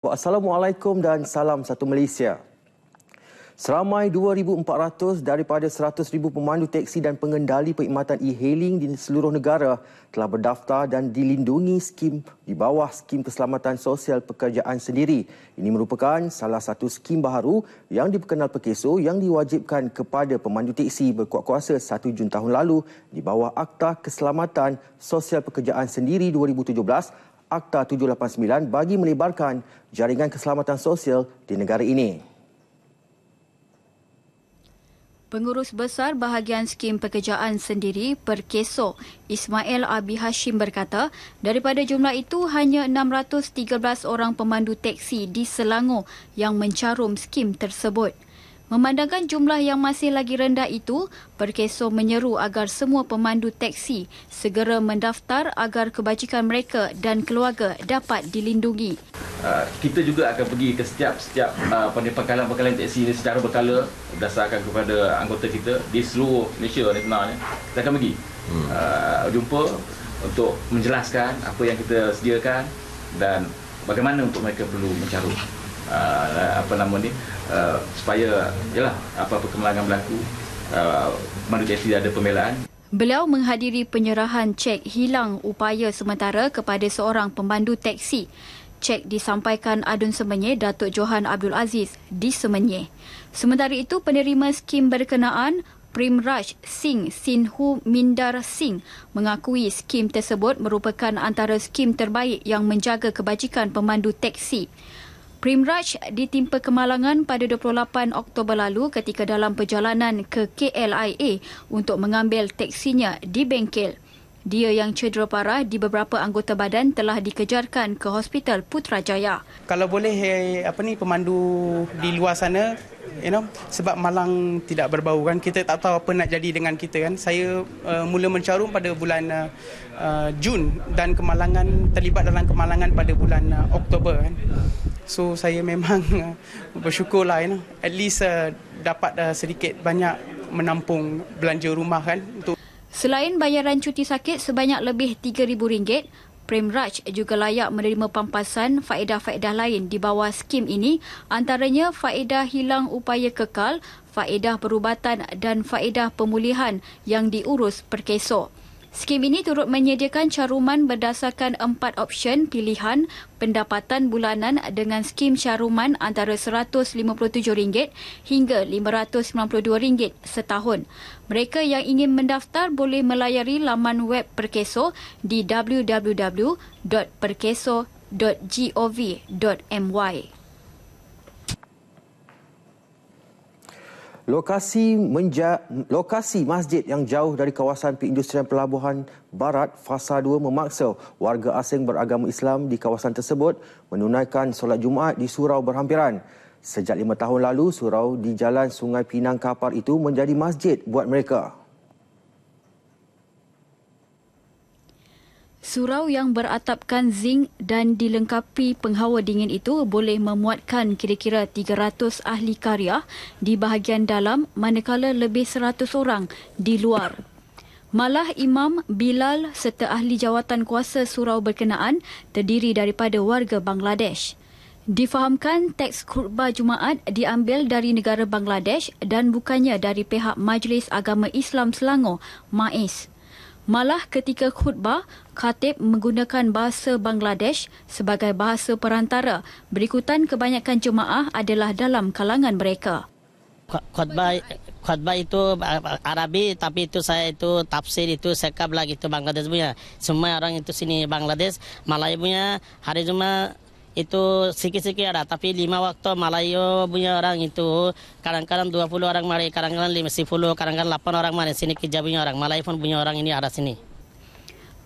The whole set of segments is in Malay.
Assalamualaikum dan salam satu Malaysia. Seramai 2,400 daripada 100,000 pemandu teksi dan pengendali perkhidmatan e-hailing di seluruh negara telah berdaftar dan dilindungi skim di bawah Skim Keselamatan Sosial Pekerjaan Sendiri. Ini merupakan salah satu skim baharu yang diperkenal Perkeso yang diwajibkan kepada pemandu teksi berkuat kuasa 1 Jun tahun lalu di bawah Akta Keselamatan Sosial Pekerjaan Sendiri 2017, Akta 789 bagi melebarkan jaringan keselamatan sosial di negara ini. Pengurus Besar Bahagian Skim Pekerjaan Sendiri Perkeso, Ismail Abi Hashim berkata, daripada jumlah itu hanya 613 orang pemandu teksi di Selangor yang mencarum skim tersebut. Memandangkan jumlah yang masih lagi rendah itu, Perkeso menyeru agar semua pemandu teksi segera mendaftar agar kebajikan mereka dan keluarga dapat dilindungi. Kita juga akan pergi ke setiap pangkalan-pangkalan teksi ini secara berkala berdasarkan kepada anggota kita di seluruh Malaysia ni sebenarnya. Kita akan pergi jumpa untuk menjelaskan apa yang kita sediakan dan bagaimana untuk mereka perlu mencarum supaya apa-apa kemalangan berlaku, pemandu teksi ada pembelaan. Beliau menghadiri penyerahan cek hilang upaya sementara kepada seorang pemandu teksi. Cek disampaikan Adun Semenyih Datuk Johan Abdul Aziz di Semenyih. Sementara itu, penerima skim berkenaan Primraj Singh Sinhu Mindar Singh mengakui skim tersebut merupakan antara skim terbaik yang menjaga kebajikan pemandu teksi. Primraj ditimpa kemalangan pada 28 Oktober lalu ketika dalam perjalanan ke KLIA untuk mengambil teksinya di bengkel. Dia yang cedera parah di beberapa anggota badan telah dikejarkan ke Hospital Putrajaya. Kalau boleh pemandu di luar sana, sebab malang tidak berbau kan, kita tak tahu apa nak jadi dengan kita kan. Saya mula mencarum pada bulan Jun dan terlibat dalam kemalangan pada bulan Oktober kan. So saya memang bersyukurlah at least dapat sedikit banyak menampung belanja rumah kan untuk. Selain bayaran cuti sakit sebanyak lebih RM3,000, Primraj juga layak menerima pampasan faedah-faedah lain di bawah skim ini, antaranya faedah hilang upaya kekal, faedah perubatan dan faedah pemulihan yang diurus Perkeso. Skim ini turut menyediakan caruman berdasarkan 4 option pilihan pendapatan bulanan dengan skim caruman antara RM157 hingga RM592 setahun. Mereka yang ingin mendaftar boleh melayari laman web Perkeso di www.perkeso.gov.my. Lokasi masjid yang jauh dari kawasan perindustrian Pelabuhan Barat Fasa 2 memaksa warga asing beragama Islam di kawasan tersebut menunaikan solat Jumaat di surau berhampiran. Sejak 5 tahun lalu, surau di Jalan Sungai Pinang Kapar itu menjadi masjid buat mereka. Surau yang beratapkan zinc dan dilengkapi penghawa dingin itu boleh memuatkan kira-kira 300 ahli karya di bahagian dalam, manakala lebih 100 orang di luar. Malah Imam Bilal serta ahli jawatan kuasa surau berkenaan terdiri daripada warga Bangladesh. Difahamkan teks khutbah Jumaat diambil dari negara Bangladesh dan bukannya dari pihak Majlis Agama Islam Selangor, MAIS. Malah ketika khutbah, khatib menggunakan bahasa Bangladesh sebagai bahasa perantara. Berikutan kebanyakan jemaah adalah dalam kalangan mereka. Khutbah itu Arabi, tapi itu saya itu tafsir itu sekap lagi itu Bangladesh punya. Semua orang itu sini Bangladesh, Melayu punya hari Jumat itu sikit-sikit ada, tapi 5 waktu Melayu punya orang itu kadang-kadang 20 orang mari, kadang-kadang 50, kadang-kadang 8 orang mari sini kerja punya orang, Melayu pun punya orang ini ada sini.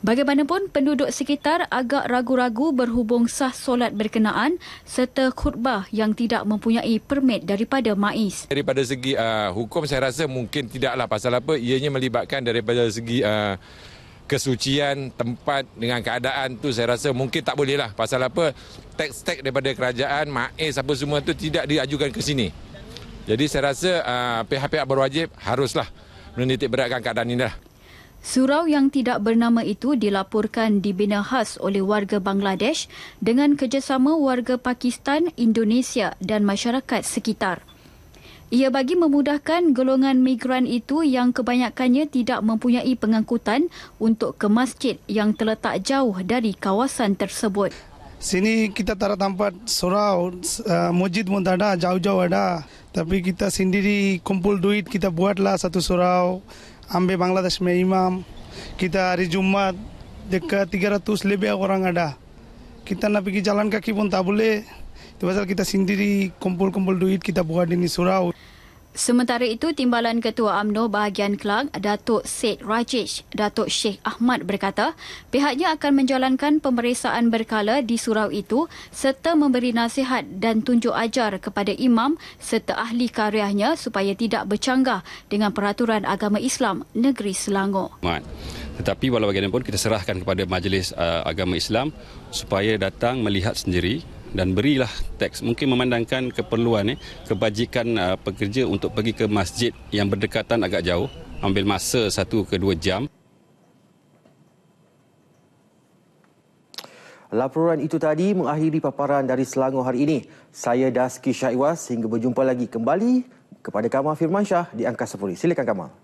Bagaimanapun, penduduk sekitar agak ragu-ragu berhubung sah solat berkenaan serta khutbah yang tidak mempunyai permit daripada MAIS. Daripada segi hukum saya rasa mungkin tidaklah, pasal apa ianya melibatkan daripada segi kesucian tempat dengan keadaan tu, saya rasa mungkin tak boleh lah. Pasal apa, teks-teks daripada kerajaan, MAIS apa semua tu tidak diajukan ke sini. Jadi saya rasa pihak-pihak berwajib haruslah menitik beratkan keadaan ini lah. Surau yang tidak bernama itu dilaporkan dibina khas oleh warga Bangladesh dengan kerjasama warga Pakistan, Indonesia dan masyarakat sekitar. Ia bagi memudahkan golongan migran itu yang kebanyakannya tidak mempunyai pengangkutan untuk ke masjid yang terletak jauh dari kawasan tersebut. Sini kita tak ada tempat surau, masjid pun tak ada, jauh-jauh ada. Tapi kita sendiri kumpul duit, kita buatlah satu surau, ambil Bangladesh punya imam. Kita hari Jumat dekat 300 lebih orang ada. Kita nak pergi jalan kaki pun tak boleh. Itu pasal kita sendiri kumpul-kumpul duit, kita buat ini surau. Sementara itu, Timbalan Ketua UMNO bahagian Kelang, Datuk Syed Rajesh, Datuk Sheikh Ahmad berkata, pihaknya akan menjalankan pemeriksaan berkala di surau itu serta memberi nasihat dan tunjuk ajar kepada imam serta ahli karyahnya supaya tidak bercanggah dengan peraturan agama Islam negeri Selangor. Tetapi walau bagaimanapun kita serahkan kepada Majlis Agama Islam supaya datang melihat sendiri dan berilah teks, mungkin memandangkan keperluan kebajikan pekerja untuk pergi ke masjid yang berdekatan agak jauh, ambil masa 1 ke 2 jam. Laporan itu tadi mengakhiri paparan dari Selangor hari ini. Saya Daski Syaiwas, hingga berjumpa lagi kembali kepada Kamal Firmansyah di Angkasa Puri. Silakan Kamal.